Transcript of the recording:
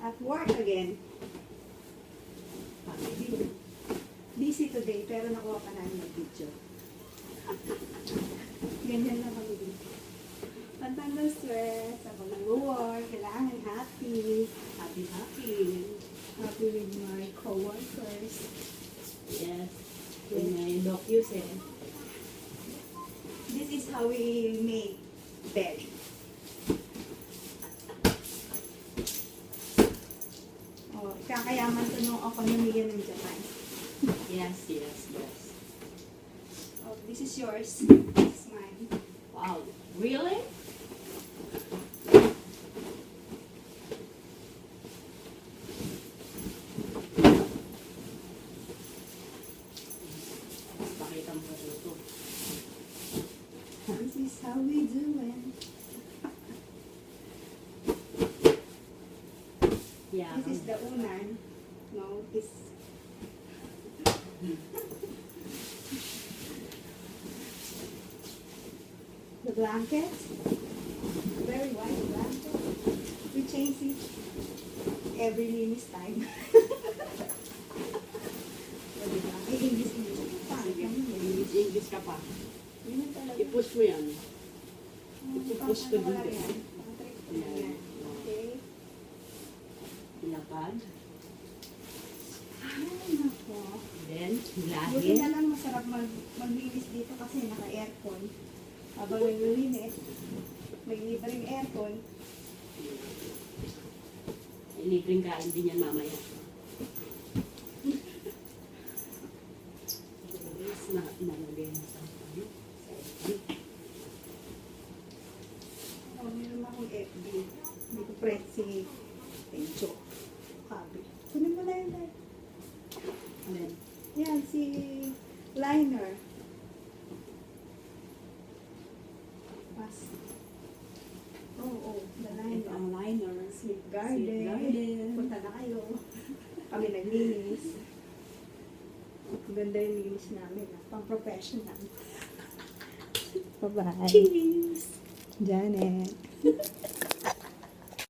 At work again. Family. Busy today, pero nakuha pa namin ng video. Ganyan lang kami dito. Pantang ng stress, ako nag-work, kailangan happy. Happy with my co-workers. Yes. With my docus eh. This is how we make bed. Oh, kakayaman to nung economy ng Japan. Yes, yes, yes. Oh, this is yours. This is mine. Wow. Really? Pakita mo sa ito. This is how we do it. Yeah. This is the unan. No, this. The blanket. Very white blanket. We change it every linis time. O, diba? Ay, English. Sige. English. English ka pa. Yun ang talaga. I-push mo yan. I-push ko Pang- ano dito. lang yan? Pang-trick ko lang yan. Okay. Ilapad. Ay, nako. Then, Buti hilahin. na lang masarap maglinis dito kasi naka-aircon. Habang naglilinis, may libreng aircon. Libreng kain din yan mamaya. Guys, nalagay na sa Oh, meron akong FB. Hindi ko press si Tencho. Kabi. Kunin mo na yun. Then, Yan, si Liner. Pas. Oh, the ito Liner. ang liner. Sweet Garden. Sweet Garden. Punta na kayo. Kami naglinis. Ang ganda yung linis namin. Pang-professional. Bye-bye. Cheese! Janet.